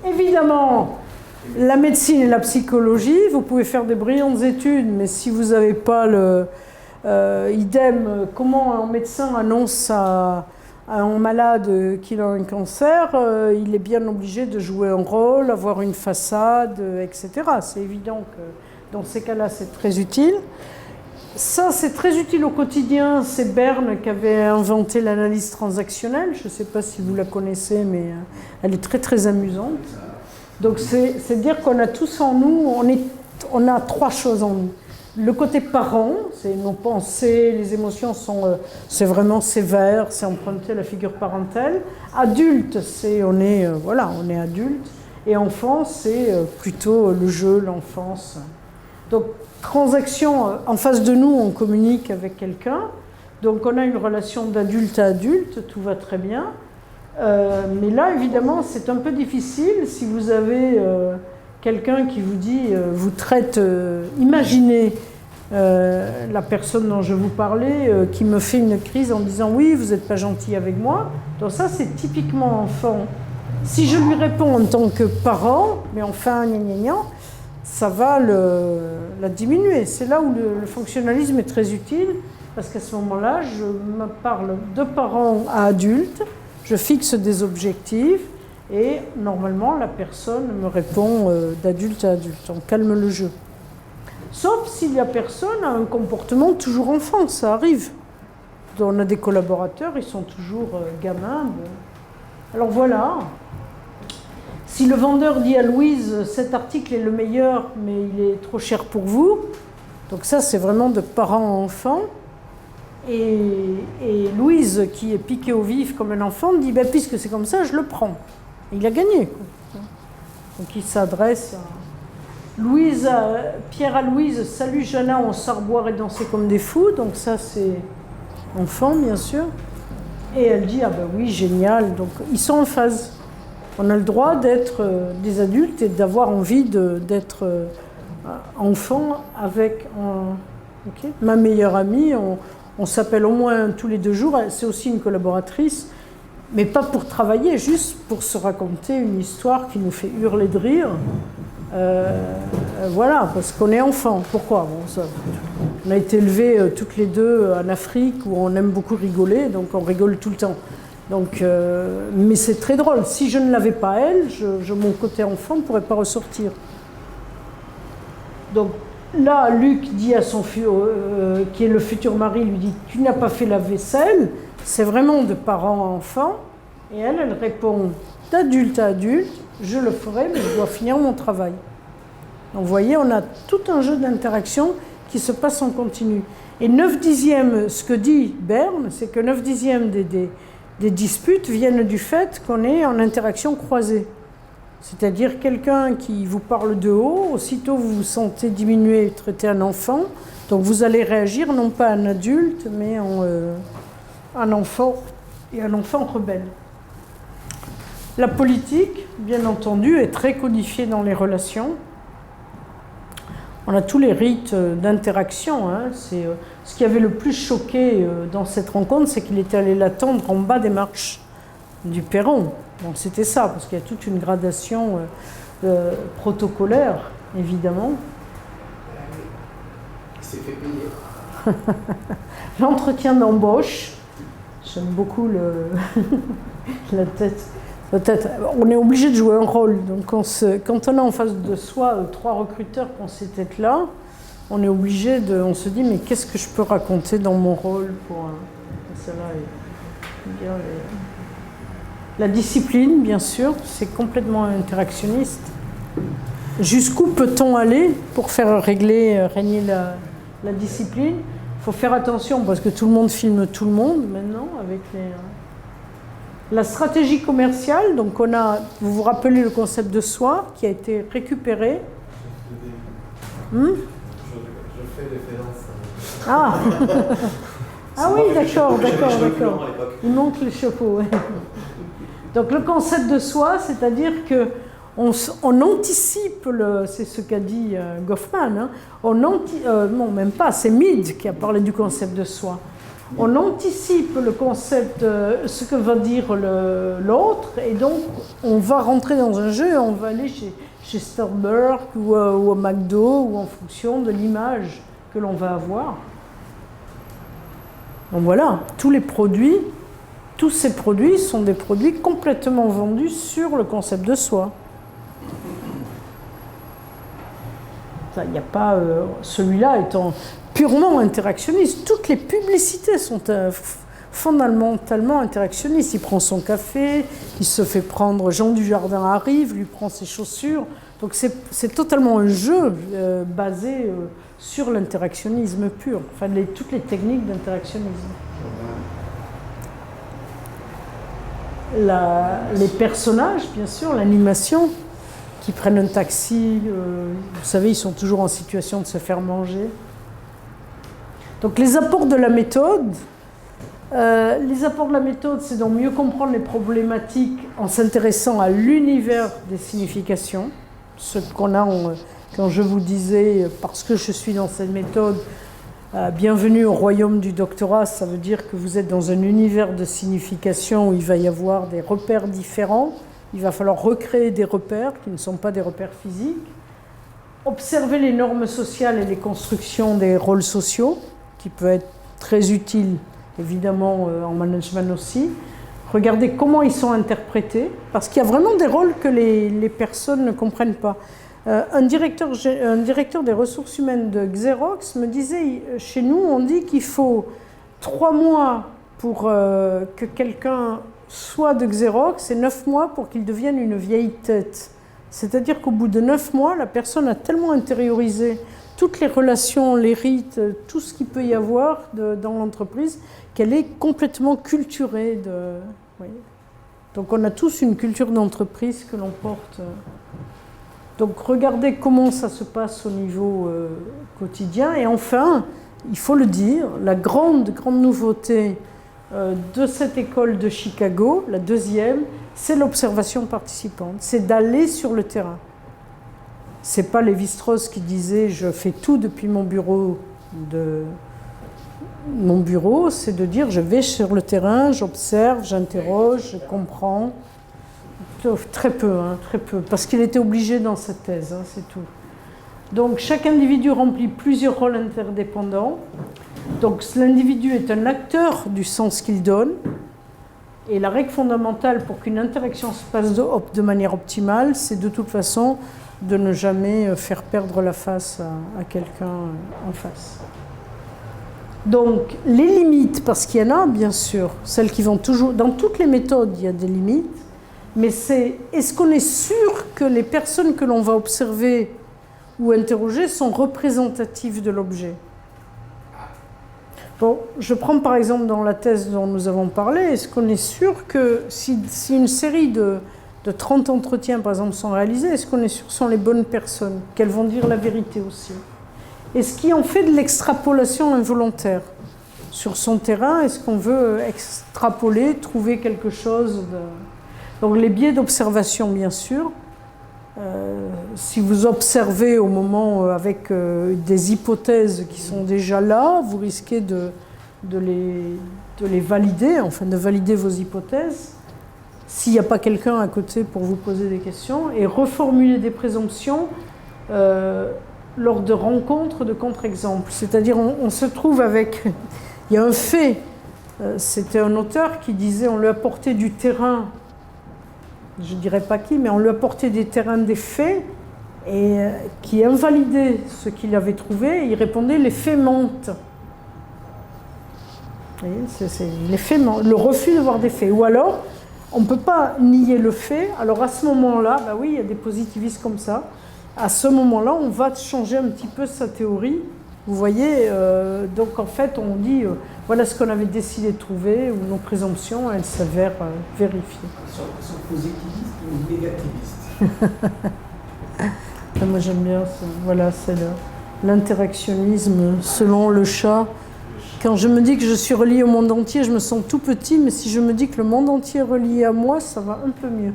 Évidemment, la médecine et la psychologie, vous pouvez faire des brillantes études, mais si vous n'avez pas le idem, comment un médecin annonce à un malade qu'il a un cancer, il est bien obligé de jouer un rôle, avoir une façade, etc. C'est évident que dans ces cas-là, c'est très utile. Ça, c'est très utile au quotidien. C'est Berne qui avait inventé l'analyse transactionnelle. Je ne sais pas si vous la connaissez, mais elle est très, très amusante. Donc, c'est dire qu'on a tous en nous, on a trois choses en nous. Le côté parent, c'est nos pensées, les émotions, c'est vraiment sévère, c'est emprunté à la figure parentale. Adulte, on est adulte. Et enfant, c'est plutôt le jeu, l'enfance. Donc, transaction, en face de nous, on communique avec quelqu'un. Donc, on a une relation d'adulte à adulte, tout va très bien. Mais là, évidemment, c'est un peu difficile si vous avez quelqu'un qui vous dit, vous traite, imaginez la personne dont je vous parlais, qui me fait une crise en disant « oui, vous n'êtes pas gentil avec moi ». Donc ça, c'est typiquement enfant. Si je lui réponds en tant que parent, mais enfin, gna gna gna, ça va la diminuer. C'est là où le fonctionnalisme est très utile, parce qu'à ce moment-là, je me parle de parent à adulte, je fixe des objectifs, et normalement, la personne me répond d'adulte à adulte. On calme le jeu. Sauf si la personne a un comportement toujours enfant, ça arrive. On a des collaborateurs, ils sont toujours gamins. Bon. Alors voilà. Si le vendeur dit à Louise, cet article est le meilleur, mais il est trop cher pour vous, donc ça c'est vraiment de parent à enfant. Et Louise, qui est piquée au vif comme un enfant, dit ben, puisque c'est comme ça, je le prends. Et il a gagné. Donc il s'adresse à Louise, Pierre à Louise, salut Jana, on sort boire et danser comme des fous. Donc ça c'est enfant bien sûr. Et elle dit ah ben oui, génial. Donc ils sont en phase. On a le droit d'être des adultes et d'avoir envie d'être enfant avec ma meilleure amie. On s'appelle au moins tous les 2 jours. C'est aussi une collaboratrice, mais pas pour travailler, juste pour se raconter une histoire qui nous fait hurler de rire. Voilà, parce qu'on est enfant. Pourquoi ? On a été élevés toutes les deux en Afrique où on aime beaucoup rigoler, donc on rigole tout le temps. Donc, mais c'est très drôle. Si je ne l'avais pas elle, mon côté enfant ne pourrait pas ressortir. Donc là, Luc dit à son qui est le futur mari, lui dit « Tu n'as pas fait la vaisselle ?» C'est vraiment de parent à enfant. Et elle répond d'adulte à adulte « Je le ferai, mais je dois finir mon travail. » Donc vous voyez, on a tout un jeu d'interaction qui se passe en continu. Et 9/10, ce que dit Berne, c'est que 9/10 des disputes viennent du fait qu'on est en interaction croisée. C'est-à-dire quelqu'un qui vous parle de haut, aussitôt vous vous sentez diminuer et traiter un enfant, donc vous allez réagir non pas un adulte, mais un enfant, et un enfant rebelle. La politique, bien entendu, est très codifiée dans les relations. On a tous les rites d'interaction. Hein. Ce qui avait le plus choqué dans cette rencontre, c'est qu'il était allé l'attendre en bas des marches du perron. Donc c'était ça, parce qu'il y a toute une gradation protocolaire, évidemment. Il s'est fait payer. L'entretien d'embauche, j'aime beaucoup la tête. Peut-être, on est obligé de jouer un rôle. Donc quand on a en face de soi 3 recruteurs qui ont ces têtes-là, on est obligé on se dit mais qu'est-ce que je peux raconter dans mon rôle pour celle-là. La discipline, bien sûr, c'est complètement interactionniste. Jusqu'où peut-on aller pour faire régner la discipline ? Il faut faire attention parce que tout le monde filme tout le monde maintenant avec La stratégie commerciale, donc vous vous rappelez le concept de soi qui a été récupéré. Je fais référence. Ah, ah oui, d'accord. Il manque le chapeau. Ouais. Donc le concept de soi, c'est-à-dire que on anticipe, c'est ce qu'a dit Goffman, hein, non même pas, c'est Mead qui a parlé du concept de soi. on anticipe le concept, ce que va dire l'autre, et donc on va rentrer dans un jeu et on va aller chez Starbucks ou au McDo, ou en fonction de l'image que l'on va avoir. Donc voilà, tous ces produits sont des produits complètement vendus sur le concept de soi. Il n'y a pas, celui-là étant purement interactionniste. Toutes les publicités sont fondamentalement interactionnistes. Il prend son café, il se fait prendre, Jean Dujardin arrive, lui prend ses chaussures. Donc c'est totalement un jeu basé sur l'interactionnisme pur, enfin toutes les techniques d'interactionnisme. Les personnages, bien sûr, l'animation, qui prennent un taxi, vous savez, ils sont toujours en situation de se faire manger. Donc les apports de la méthode, c'est donc mieux comprendre les problématiques en s'intéressant à l'univers des significations, ce qu'on a, quand je vous disais, parce que je suis dans cette méthode, bienvenue au royaume du doctorat, ça veut dire que vous êtes dans un univers de signification où il va y avoir des repères différents. Il va falloir recréer des repères qui ne sont pas des repères physiques. Observer les normes sociales et les constructions des rôles sociaux, qui peut être très utile, évidemment, en management aussi. Regarder comment ils sont interprétés, parce qu'il y a vraiment des rôles que les personnes ne comprennent pas. Un directeur des ressources humaines de Xerox me disait, chez nous, on dit qu'il faut 3 mois pour que quelqu'un soit de Xerox et 9 mois pour qu'il devienne une vieille tête. C'est-à-dire qu'au bout de 9 mois, la personne a tellement intériorisé toutes les relations, les rites, tout ce qu'il peut y avoir dans l'entreprise, qu'elle est complètement culturée. Oui. Donc on a tous une culture d'entreprise que l'on porte. Donc regardez comment ça se passe au niveau quotidien. Et enfin, il faut le dire, la grande nouveauté de cette école de Chicago, la deuxième, c'est l'observation participante. C'est d'aller sur le terrain. C'est pas Lévi-Strauss qui disait « je fais tout depuis mon bureau ». Mon bureau, c'est de dire « je vais sur le terrain, j'observe, j'interroge, je comprends ». Très peu, parce qu'il était obligé dans cette thèse, c'est tout. Donc chaque individu remplit plusieurs rôles interdépendants. Donc l'individu est un acteur du sens qu'il donne. Et la règle fondamentale pour qu'une interaction se passe de manière optimale, c'est de toute façon de ne jamais faire perdre la face à quelqu'un en face. Donc les limites, parce qu'il y en a bien sûr, celles qui vont toujours... Dans toutes les méthodes, il y a des limites. Mais est-ce qu'on est sûr que les personnes que l'on va observer ou interroger sont représentatives de l'objet? Bon, je prends par exemple dans la thèse dont nous avons parlé, est-ce qu'on est sûr que si une série de 30 entretiens par exemple sont réalisés, est-ce qu'on est sûr que ce sont les bonnes personnes, qu'elles vont dire la vérité aussi? Est-ce qu'il en fait de l'extrapolation involontaire sur son terrain? Est-ce qu'on veut extrapoler, trouver quelque chose de... Donc les biais d'observation, bien sûr. Si vous observez au moment avec des hypothèses qui sont déjà là, vous risquez de les valider, enfin de valider vos hypothèses, s'il n'y a pas quelqu'un à côté pour vous poser des questions, et reformuler des présomptions lors de rencontres de contre-exemples. C'est-à-dire on se trouve avec... Il y a un fait, c'était un auteur qui disait on lui a porté du terrain, je ne dirais pas qui, mais on lui a porté des terrains des faits et qui invalidait ce qu'il avait trouvé. Il répondait les faits mentent. Vous voyez, les faits mentent, le refus de voir des faits. Ou alors, on ne peut pas nier le fait. Alors à ce moment-là, bah oui, il y a des positivistes comme ça. À ce moment-là, on va changer un petit peu sa théorie. Vous voyez, donc en fait, on dit voilà ce qu'on avait décidé de trouver, ou nos présomptions, elles s'avèrent vérifiées. Sont positivistes ou négativistes? Moi j'aime bien ça. Voilà, c'est l'interactionnisme selon le chat. Quand je me dis que je suis relié au monde entier, je me sens tout petit, mais si je me dis que le monde entier est relié à moi, ça va un peu mieux.